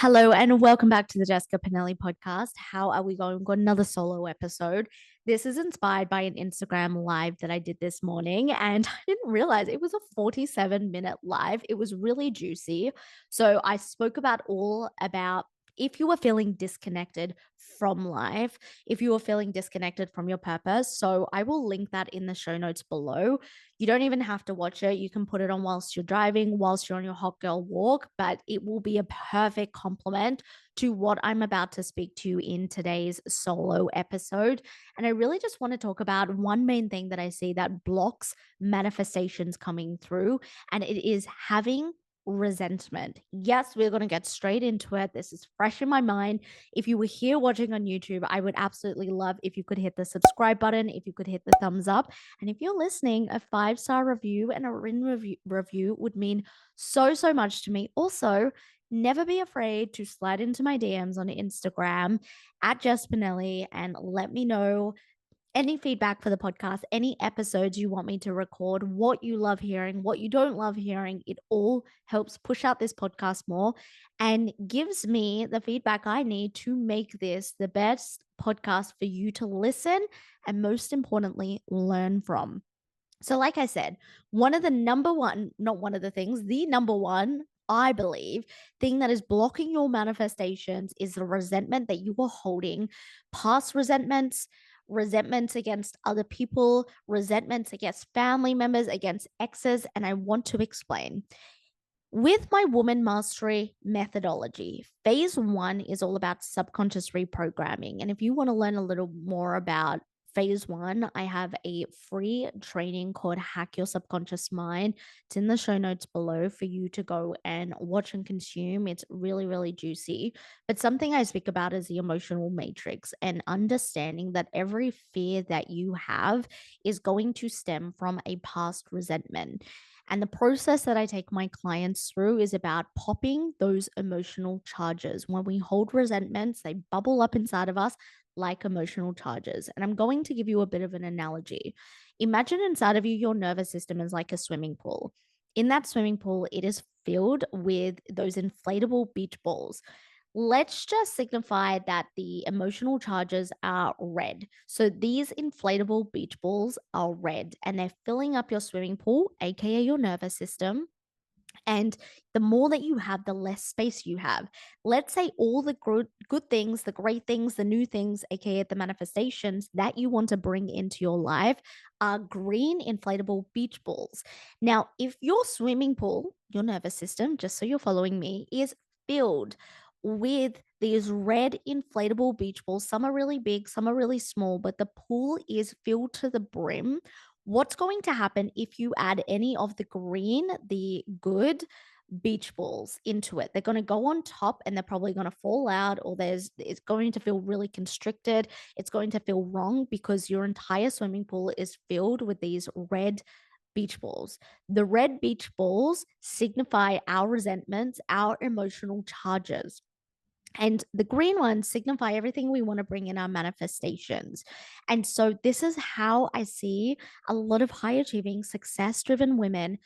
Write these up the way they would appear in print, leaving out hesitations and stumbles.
Hello and welcome back to the Jessica Pinelli podcast. How are we going? We've got another solo episode. This is inspired by an Instagram live that I did this morning, and I didn't realize it was a 47-minute live. It was really juicy. So I spoke about if you were feeling disconnected from life, if you were feeling disconnected from your purpose. So I will link that in the show notes below. You don't even have to watch it. You can put it on whilst you're driving, whilst you're on your hot girl walk, but it will be a perfect complement to what I'm about to speak to in today's solo episode. And I really just want to talk about one main thing that I see that blocks manifestations coming through, and it is having resentment. Yes, we're going to get straight into it. This is fresh in my mind. If you were here watching on YouTube, I would absolutely love if you could hit the subscribe button, if you could hit the thumbs up. And if you're listening, a 5-star review and a written review would mean so much to me. Also, never be afraid to slide into my DMs on Instagram at Jess Pinelli and let me know any feedback for the podcast, any episodes you want me to record, what you love hearing, what you don't love hearing. It all helps push out this podcast more and gives me the feedback I need to make this the best podcast for you to listen and, most importantly, learn from. So, like I said, one of the number one, not one of the things, the number one, I believe, thing that is blocking your manifestations is the resentment that you are holding, past resentments against other people, resentments against family members, against exes. And I want to explain. With my woman mastery methodology, phase one is all about subconscious reprogramming. And if you want to learn a little more about phase one, I have a free training called Hack Your Subconscious Mind. It's in the show notes below for you to go and watch and consume. It's really juicy. But something I speak about is the emotional matrix and understanding that every fear that you have is going to stem from a past resentment. And the process that I take my clients through is about popping those emotional charges. When we hold resentments, they bubble up inside of us like emotional charges. And I'm going to give you a bit of an analogy. Imagine inside of you, your nervous system is like a swimming pool. In that swimming pool, it is filled with those inflatable beach balls. Let's just signify that the emotional charges are red. So these inflatable beach balls are red and they're filling up your swimming pool, aka your nervous system. And the more that you have, the less space you have. Let's say all the good things, the great things, the new things, aka the manifestations that you want to bring into your life are green inflatable beach balls. Now, if your swimming pool, your nervous system, just so you're following me, is filled with these red inflatable beach balls, some are really big, some are really small, but the pool is filled to the brim. What's going to happen if you add any of the green, the good beach balls into it? They're going to go on top and they're probably going to fall out, or it's going to feel really constricted. It's going to feel wrong because your entire swimming pool is filled with these red beach balls. The red beach balls signify our resentments, our emotional charges. And the green ones signify everything we want to bring in our manifestations. And so, this is how I see a lot of high achieving, success driven women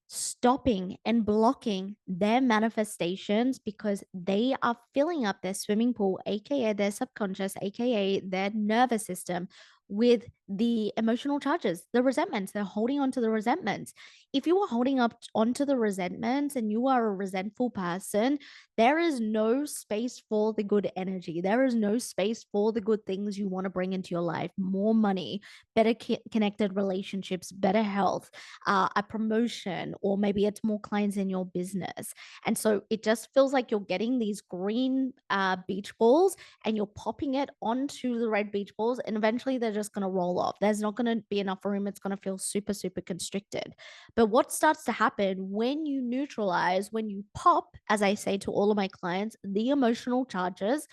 stopping and blocking their manifestations because they are filling up their swimming pool, aka their subconscious, aka their nervous system, with the emotional charges, the resentments. They're holding on to the resentments. If you are holding up onto the resentments and you are a resentful person, there is no space for the good energy. There is no space for the good things you want to bring into your life: more money, better connected relationships, better health, a promotion, or maybe it's more clients in your business. And so it just feels like you're getting these green beach balls and you're popping it onto the red beach balls, and eventually they're just going to roll off. There's not going to be enough room. It's going to feel super constricted. But what starts to happen when you neutralize, when you pop, as I say to all of my clients, the emotional charges,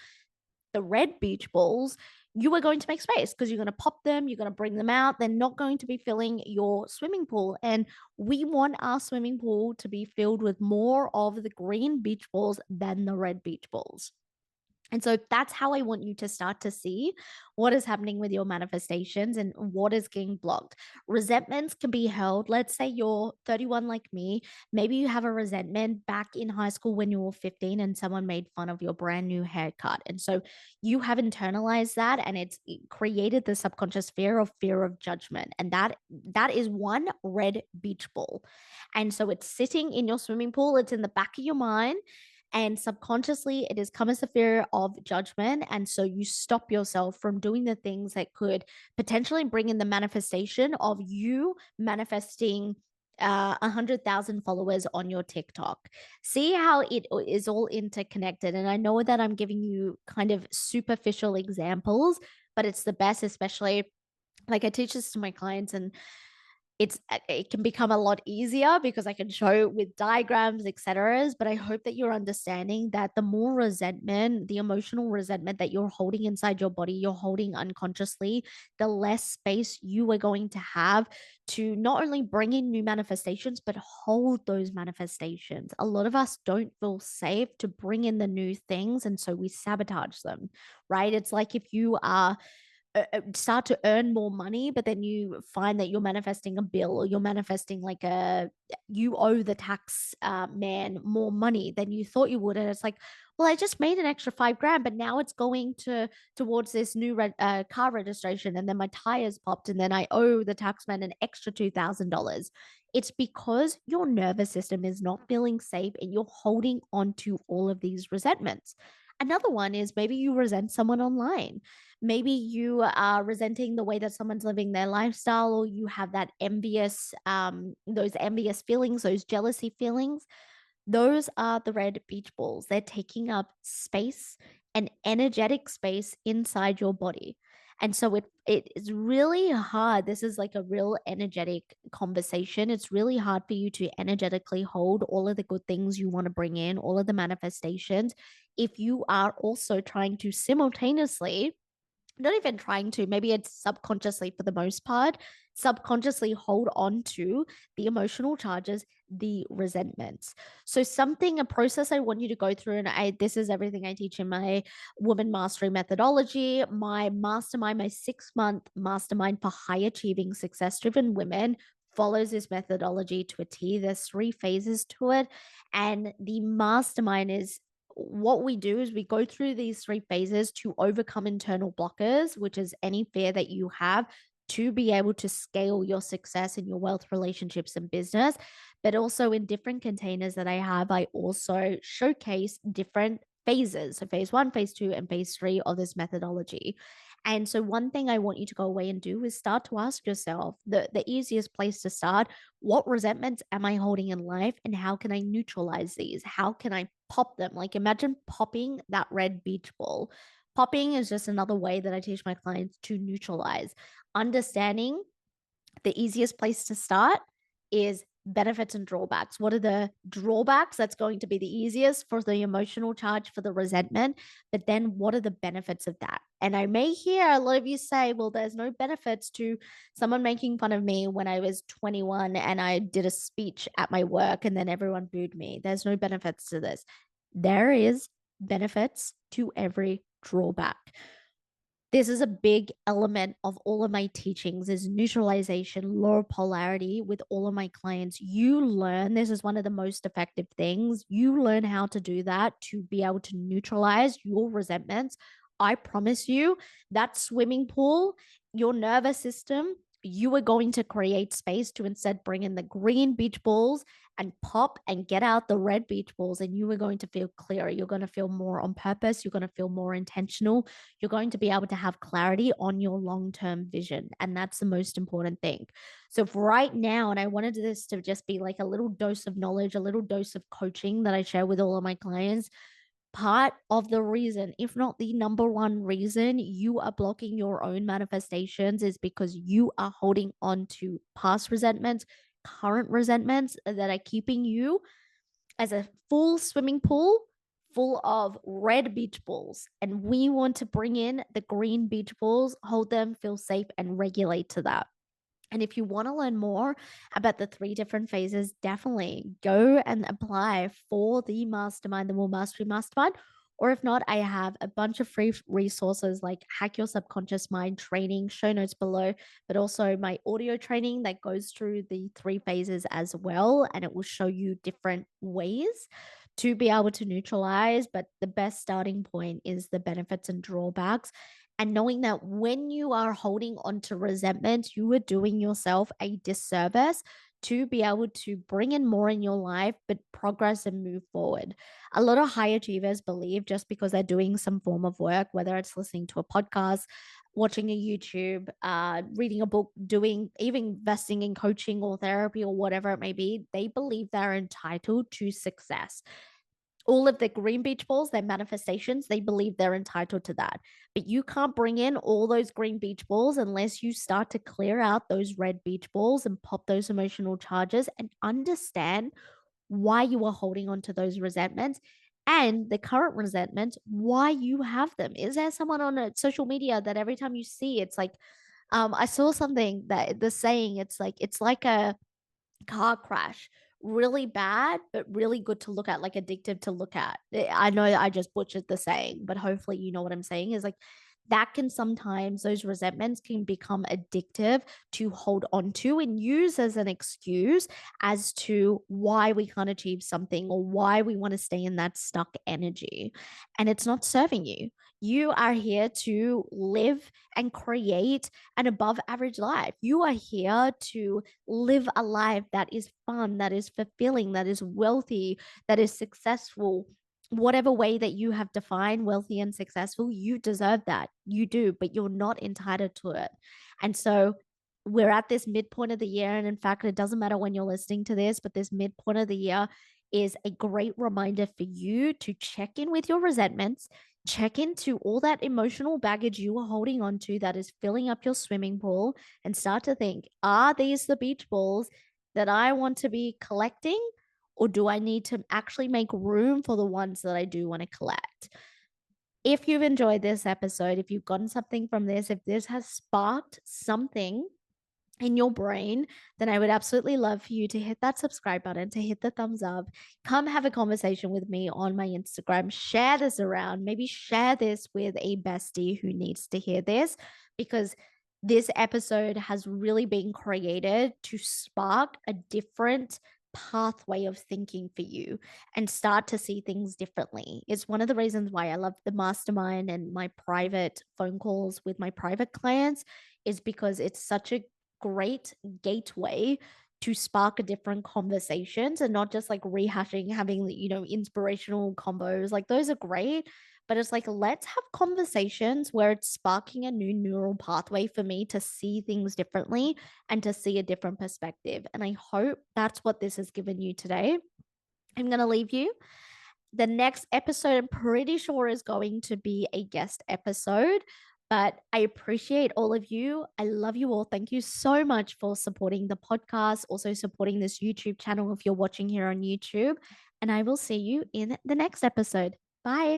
the red beach balls, you are going to make space because you're going to pop them, you're going to bring them out. They're not going to be filling your swimming pool. And we want our swimming pool to be filled with more of the green beach balls than the red beach balls. And so that's how I want you to start to see what is happening with your manifestations and what is getting blocked. Resentments can be held. Let's say you're 31 like me. Maybe you have a resentment back in high school when you were 15 and someone made fun of your brand new haircut. And so you have internalized that and it created the subconscious fear of judgment. And that is one red beach ball. And so it's sitting in your swimming pool, it's in the back of your mind and subconsciously, it has come as a fear of judgment. And so you stop yourself from doing the things that could potentially bring in the manifestation of you manifesting 100,000 followers on your TikTok. See how it is all interconnected. And I know that I'm giving you kind of superficial examples, but it's the best, especially like I teach this to my clients and it can become a lot easier because I can show with diagrams, etc. But I hope that you're understanding that the more resentment, the emotional resentment that you're holding inside your body, you're holding unconsciously, the less space you are going to have to not only bring in new manifestations, but hold those manifestations. A lot of us don't feel safe to bring in the new things. And so we sabotage them, right? It's like if you are start to earn more money, but then you find that you're manifesting a bill or you're manifesting like you owe the tax man more money than you thought you would, and it's like, well, I just made an extra 5 grand, but now it's going towards this new car registration, and then my tires popped, and then I owe the tax man an extra $2,000. It's because your nervous system is not feeling safe, and you're holding on to all of these resentments. Another one is maybe you resent someone online. Maybe you are resenting the way that someone's living their lifestyle, or you have that those envious feelings, those jealousy feelings. Those are the red beach balls. They're taking up space and energetic space inside your body. And so it is really hard. This is like a real energetic conversation. It's really hard for you to energetically hold all of the good things you want to bring in, all of the manifestations, if you are also trying to simultaneously, not even trying to, maybe it's subconsciously for the most part, subconsciously hold on to the emotional charges, the resentments. So a process I want you to go through, and this is everything I teach in my woman mastery methodology, my mastermind, my 6 month mastermind for high achieving, success driven women follows this methodology to a T. There's 3 phases to it. And the mastermind is what we do is we go through these 3 phases to overcome internal blockers, which is any fear that you have to be able to scale your success in your wealth, relationships, and business. But also in different containers that I have, I also showcase different phases. So phase 1, phase 2, and phase 3 of this methodology. And so one thing I want you to go away and do is start to ask yourself the easiest place to start, what resentments am I holding in life and how can I neutralize these? How can I pop them? Like imagine popping that red beach ball. Popping is just another way that I teach my clients to neutralize. Understanding the easiest place to start is benefits and drawbacks. What are the drawbacks? That's going to be the easiest for the emotional charge, for the resentment. But then what are the benefits of that? And I may hear a lot of you say, well, there's no benefits to someone making fun of me when I was 21 and I did a speech at my work and then everyone booed me. There's no benefits to this. There is benefits to every drawback. This is a big element of all of my teachings is neutralization, law of polarity with all of my clients. You learn, this is one of the most effective things. You learn how to do that to be able to neutralize your resentments. I promise you that swimming pool, your nervous system, you are going to create space to instead bring in the green beach balls and pop and get out the red beach balls, and you are going to feel clearer. You're going to feel more on purpose. You're going to feel more intentional. You're going to be able to have clarity on your long term vision. And that's the most important thing. So, for right now, and I wanted this to just be like a little dose of knowledge, a little dose of coaching that I share with all of my clients. Part of the reason, if not the number one reason you are blocking your own manifestations is because you are holding on to past resentments, current resentments that are keeping you as a full swimming pool full of red beach balls. And we want to bring in the green beach balls, hold them, feel safe, and regulate to that. And if you want to learn more about the 3 different phases, definitely go and apply for the mastermind, the More Mastery Mastermind, Or if not, I have a bunch of free resources like Hack Your Subconscious Mind training, show notes below, but also my audio training that goes through the 3 phases as well. And it will show you different ways to be able to neutralize. But the best starting point is the benefits and drawbacks. And knowing that when you are holding on to resentment, you are doing yourself a disservice to be able to bring in more in your life, but progress and move forward. A lot of high achievers believe just because they're doing some form of work, whether it's listening to a podcast, watching a YouTube, reading a book, doing even investing in coaching or therapy or whatever it may be, they believe they're entitled to success. All of the green beach balls, their manifestations, they believe they're entitled to that. But you can't bring in all those green beach balls unless you start to clear out those red beach balls and pop those emotional charges and understand why you are holding on to those resentments and the current resentments, why you have them. Is there someone on a social media that every time you see, it's like, I saw something that the saying, it's like a car crash. Really bad, but really good to look at, like addictive to look at. I know I just butchered the saying, but hopefully you know what I'm saying is like that can sometimes, those resentments can become addictive to hold on to and use as an excuse as to why we can't achieve something or why we want to stay in that stuck energy. And it's not serving you. You are here to live and create an above average life. You are here to live a life that is fun, that is fulfilling, that is wealthy, that is successful. Whatever way that you have defined wealthy and successful, you deserve that. You do, but you're not entitled to it. And so we're at this midpoint of the year. And in fact, it doesn't matter when you're listening to this, but this midpoint of the year is a great reminder for you to check in with your resentments, check into all that emotional baggage you are holding on to that is filling up your swimming pool, and start to think, are these the beach balls that I want to be collecting? Or do I need to actually make room for the ones that I do want to collect? If you've enjoyed this episode, if you've gotten something from this, if this has sparked something in your brain, then I would absolutely love for you to hit that subscribe button, to hit the thumbs up. Come have a conversation with me on my Instagram. Share this around. Maybe share this with a bestie who needs to hear this, because this episode has really been created to spark a different pathway of thinking for you and start to see things differently. It's one of the reasons why I love the mastermind and my private phone calls with my private clients, is because it's such a great gateway to spark a different conversations and not just like rehashing, having, inspirational combos. Like those are great, but it's like, let's have conversations where it's sparking a new neural pathway for me to see things differently and to see a different perspective. And I hope that's what this has given you today. I'm going to leave you. The next episode, I'm pretty sure, is going to be a guest episode. But I appreciate all of you. I love you all. Thank you so much for supporting the podcast, also supporting this YouTube channel if you're watching here on YouTube. And I will see you in the next episode. Bye.